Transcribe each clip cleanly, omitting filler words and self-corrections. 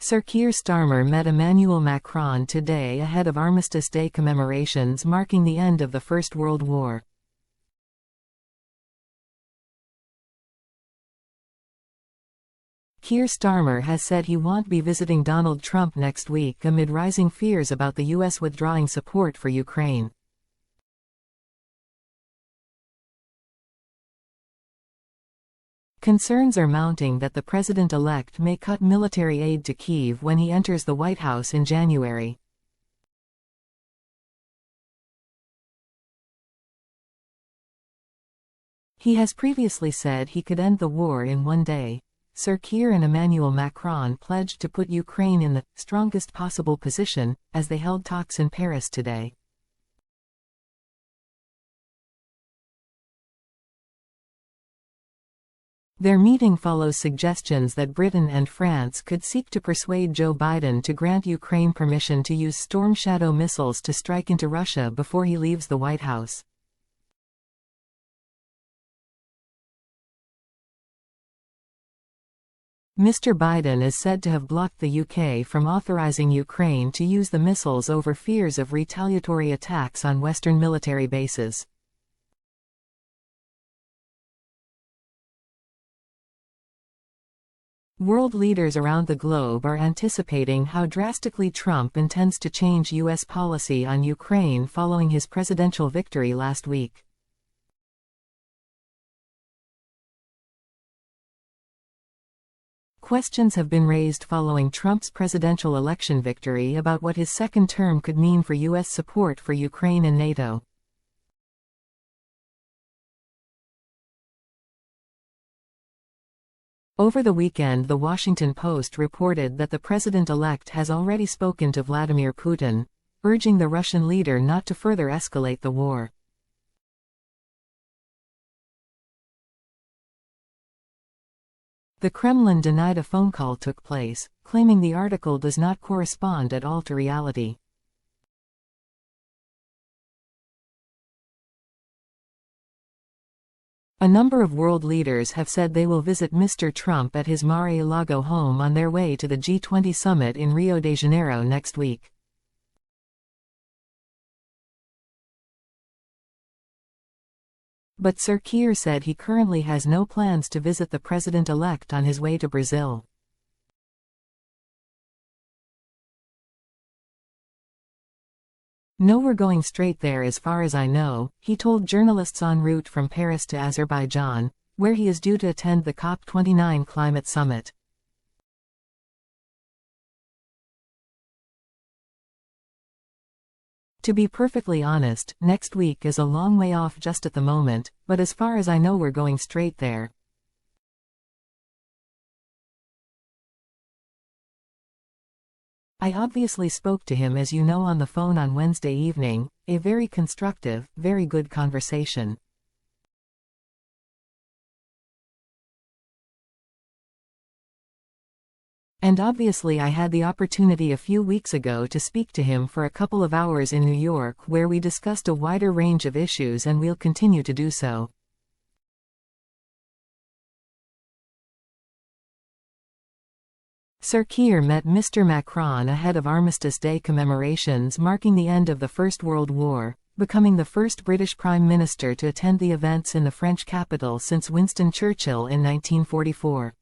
Sir Keir Starmer met Emmanuel Macron today ahead of Armistice Day commemorations marking the end of the First World War. Keir Starmer has said he won't be visiting Donald Trump next week amid rising fears about the U.S. withdrawing support for Ukraine. Concerns are mounting that the president-elect may cut military aid to Kyiv when he enters the White House in January. He has previously said he could end the war in one day. Sir Keir and Emmanuel Macron pledged to put Ukraine in the strongest possible position as they held talks in Paris today. Their meeting follows suggestions that Britain and France could seek to persuade Joe Biden to grant Ukraine permission to use Storm Shadow missiles to strike into Russia before he leaves the White House. Mr. Biden is said to have blocked the UK from authorizing Ukraine to use the missiles over fears of retaliatory attacks on Western military bases. World leaders around the globe are anticipating how drastically Trump intends to change U.S. policy on Ukraine following his presidential victory last week. Questions have been raised following Trump's presidential election victory about what his second term could mean for U.S. support for Ukraine and NATO. Over the weekend, The Washington Post reported that the president-elect has already spoken to Vladimir Putin, urging the Russian leader not to further escalate the war. The Kremlin denied a phone call took place, claiming the article does not correspond at all to reality. A number of world leaders have said they will visit Mr. Trump at his Mar-a-Lago home on their way to the G20 summit in Rio de Janeiro next week. But Sir Keir said he currently has no plans to visit the president-elect on his way to Brazil. "No, we're going straight there as far as I know," he told journalists en route from Paris to Azerbaijan, where he is due to attend the COP29 climate summit. To be perfectly honest, next week is a long way off just at the moment, but as far as I know we're going straight there. I obviously spoke to him, as you know, on the phone on Wednesday evening, a very constructive, very good conversation. And obviously I had the opportunity a few weeks ago to speak to him for a couple of hours in New York where we discussed a wider range of issues, and we'll continue to do so. Sir Keir met Mr. Macron ahead of Armistice Day commemorations marking the end of the First World War, becoming the first British Prime Minister to attend the events in the French capital since Winston Churchill in 1944.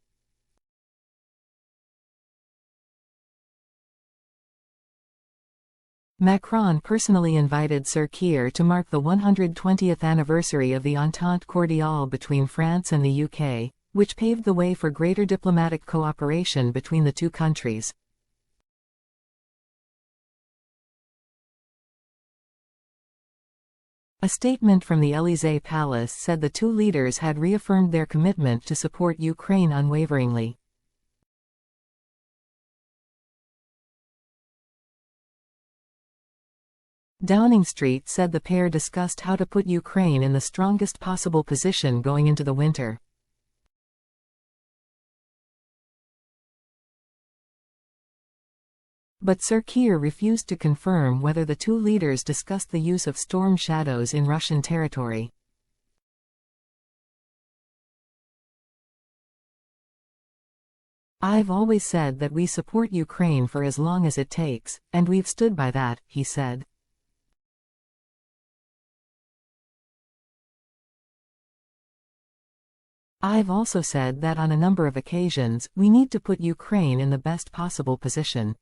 Macron personally invited Sir Keir to mark the 120th anniversary of the Entente Cordiale between France and the UK, which paved the way for greater diplomatic cooperation between the two countries. A statement from the Élysée Palace said the two leaders had reaffirmed their commitment to support Ukraine unwaveringly. Downing Street said the pair discussed how to put Ukraine in the strongest possible position going into the winter. But Sir Keir refused to confirm whether the two leaders discussed the use of storm shadows in Russian territory. I've always said that we support Ukraine for as long as it takes, and we've stood by that, he said. I've also said that on a number of occasions, we need to put Ukraine in the best possible position.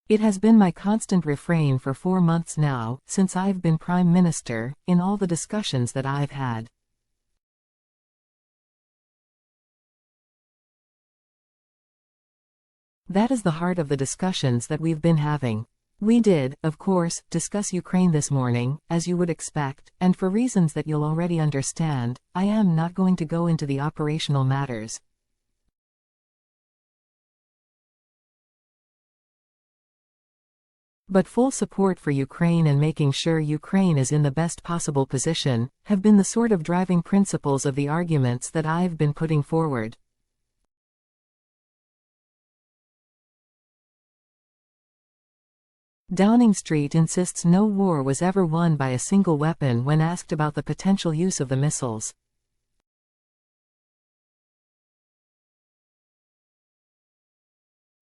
It has been my constant refrain for 4 months now, since I've been Prime Minister, in all the discussions that I've had. That is the heart of the discussions that we've been having. We did, of course, discuss Ukraine this morning, as you would expect, and for reasons that you'll already understand, I am not going to go into the operational matters. But full support for Ukraine and making sure Ukraine is in the best possible position have been the sort of driving principles of the arguments that I've been putting forward. Downing Street insists no war was ever won by a single weapon when asked about the potential use of the missiles.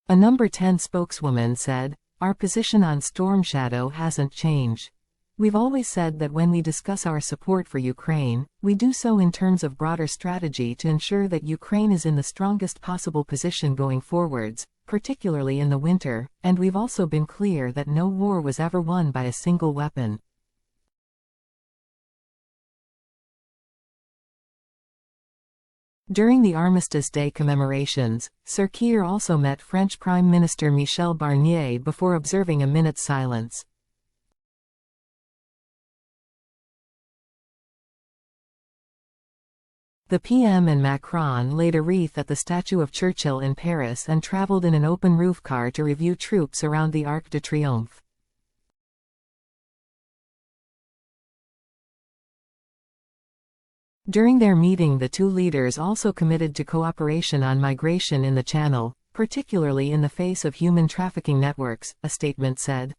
A Number 10 spokeswoman said, "Our position on Storm Shadow hasn't changed. We've always said that when we discuss our support for Ukraine, we do so in terms of broader strategy to ensure that Ukraine is in the strongest possible position going forwards, particularly in the winter, and we've also been clear that no war was ever won by a single weapon." During the Armistice Day commemorations, Sir Keir also met French Prime Minister Michel Barnier before observing a minute's silence. The PM and Macron laid a wreath at the statue of Churchill in Paris and travelled in an open roof car to review troops around the Arc de Triomphe. During their meeting, the two leaders also committed to cooperation on migration in the Channel, particularly in the face of human trafficking networks, a statement said.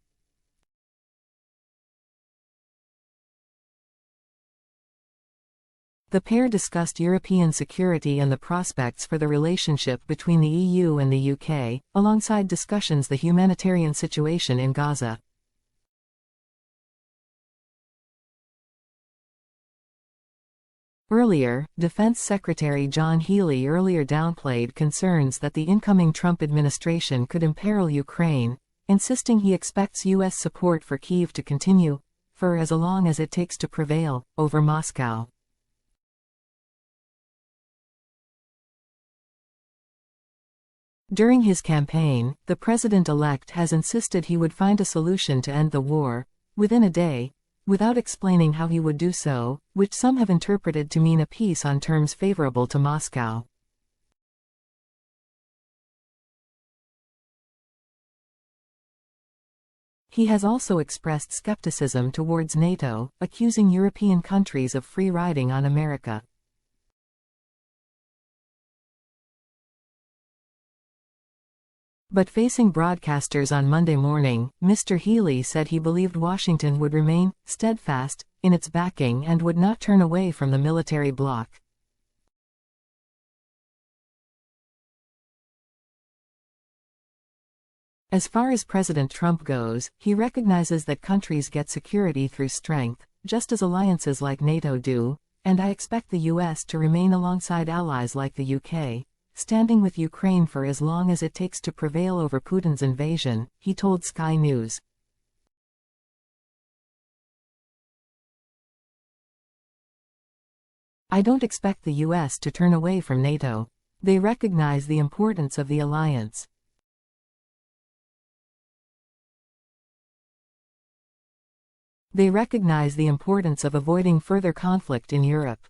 The pair discussed European security and the prospects for the relationship between the EU and the UK, alongside discussions the humanitarian situation in Gaza. Earlier, Defense Secretary John Healey downplayed concerns that the incoming Trump administration could imperil Ukraine, insisting he expects U.S. support for Kyiv to continue, for as long as it takes to prevail, over Moscow. During his campaign, the president-elect has insisted he would find a solution to end the war, within a day, without explaining how he would do so, which some have interpreted to mean a peace on terms favorable to Moscow. He has also expressed skepticism towards NATO, accusing European countries of free riding on America. But facing broadcasters on Monday morning, Mr. Healey said he believed Washington would remain steadfast in its backing and would not turn away from the military bloc. As far as President Trump goes, he recognizes that countries get security through strength, just as alliances like NATO do, and I expect the US to remain alongside allies like the UK, standing with Ukraine for as long as it takes to prevail over Putin's invasion, he told Sky News. I don't expect the US to turn away from NATO. They recognize the importance of the alliance. They recognize the importance of avoiding further conflict in Europe.